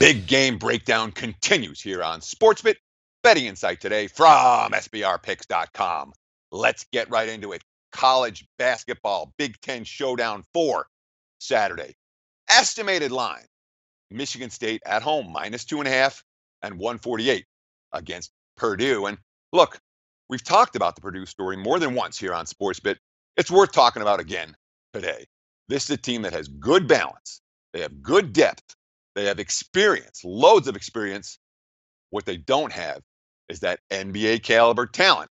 Big game breakdown continues here on SportsBit. Betting insight today from SBRpicks.com. Let's get right into it. College basketball, Big Ten Showdown 4, Saturday. Estimated line, Michigan State at home, -2.5 and 148 against Purdue. And look, we've talked about the Purdue story more than once here on SportsBit. It's worth talking about again today. This is a team that has good balance. They have good depth. They have experience, loads of experience. What they don't have is that NBA caliber talent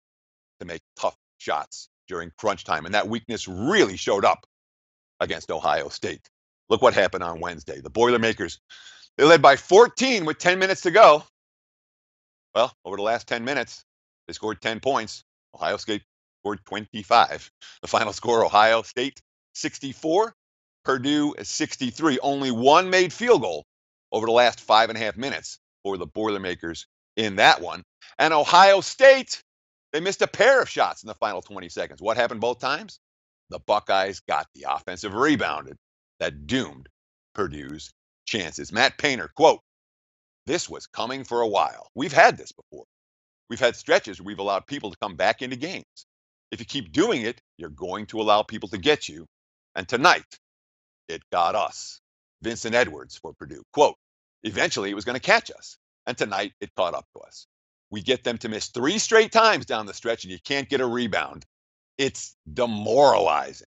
to make tough shots during crunch time. And that weakness really showed up against Ohio State. Look what happened on Wednesday. The Boilermakers, they led by 14 with 10 minutes to go. Well, over the last 10 minutes, they scored 10 points. Ohio State scored 25. The final score, Ohio State 64, Purdue 63. Only one made field goal over the last 5.5 minutes for the Boilermakers in that one. And Ohio State, they missed a pair of shots in the final 20 seconds. What happened both times? The Buckeyes got the offensive rebound that doomed Purdue's chances. Matt Painter, quote, "This was coming for a while. We've had this before. We've had stretches where we've allowed people to come back into games. If you keep doing it, you're going to allow people to get you. And tonight, it got us." Vincent Edwards for Purdue, quote, "Eventually it was going to catch us. And tonight it caught up to us. We get them to miss 3 straight times down the stretch and you can't get a rebound. It's demoralizing."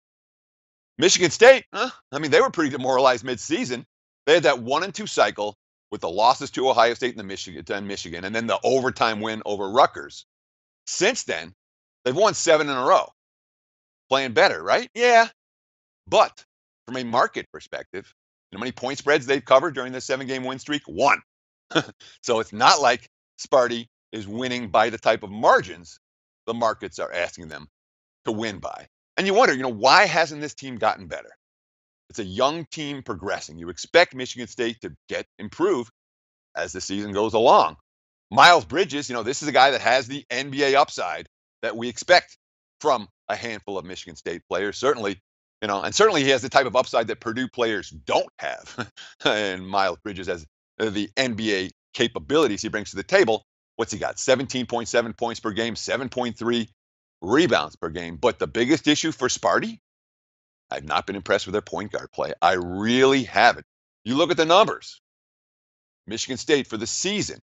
Michigan State, they were pretty demoralized midseason. They had that 1-2 cycle with the losses to Ohio State and Michigan, and then the overtime win over Rutgers. Since then, they've won 7 in a row. Playing better, right? Yeah. But from a market perspective, you know how many point spreads they've covered during the 7-game win streak? 1. So it's not like Sparty is winning by the type of margins the markets are asking them to win by. And you wonder, why hasn't this team gotten better? It's a young team progressing. You expect Michigan State to improve as the season goes along. Miles Bridges, this is a guy that has the NBA upside that we expect from a handful of Michigan State players. Certainly, and certainly he has the type of upside that Purdue players don't have. And Miles Bridges has the NBA capabilities he brings to the table. What's he got? 17.7 points per game, 7.3 rebounds per game. But the biggest issue for Sparty, I've not been impressed with their point guard play. I really haven't. You look at the numbers. Michigan State for the season,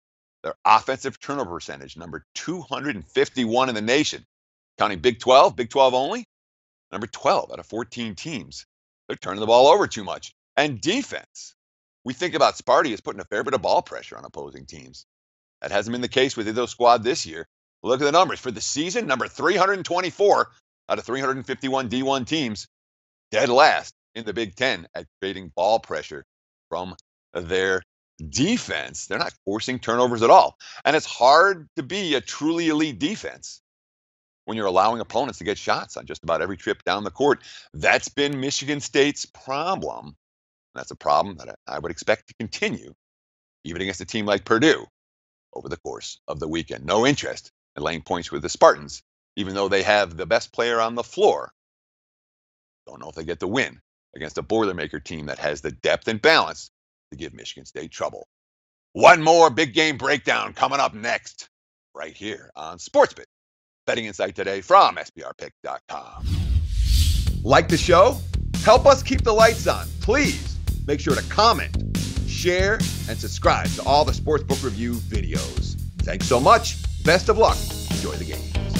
their offensive turnover percentage, number 251 in the nation. Counting Big 12 only, number 12 out of 14 teams. They're turning the ball over too much. And defense. We think about Sparty as putting a fair bit of ball pressure on opposing teams. That hasn't been the case with either squad this year. Look at the numbers. For the season, number 324 out of 351 D1 teams, dead last in the Big Ten at creating ball pressure from their defense. They're not forcing turnovers at all. And it's hard to be a truly elite defense when you're allowing opponents to get shots on just about every trip down the court. That's been Michigan State's problem. That's a problem that I would expect to continue, even against a team like Purdue over the course of the weekend. No interest in laying points with the Spartans, even though they have the best player on the floor. Don't know if they get the win against a Boilermaker team that has the depth and balance to give Michigan State trouble. One more big game breakdown coming up next, right here on SportsBit. Betting insight today from SBRpick.com. Like the show? Help us keep the lights on. Please make sure to comment, share, and subscribe to all the Sportsbook Review videos. Thanks so much. Best of luck. Enjoy the game.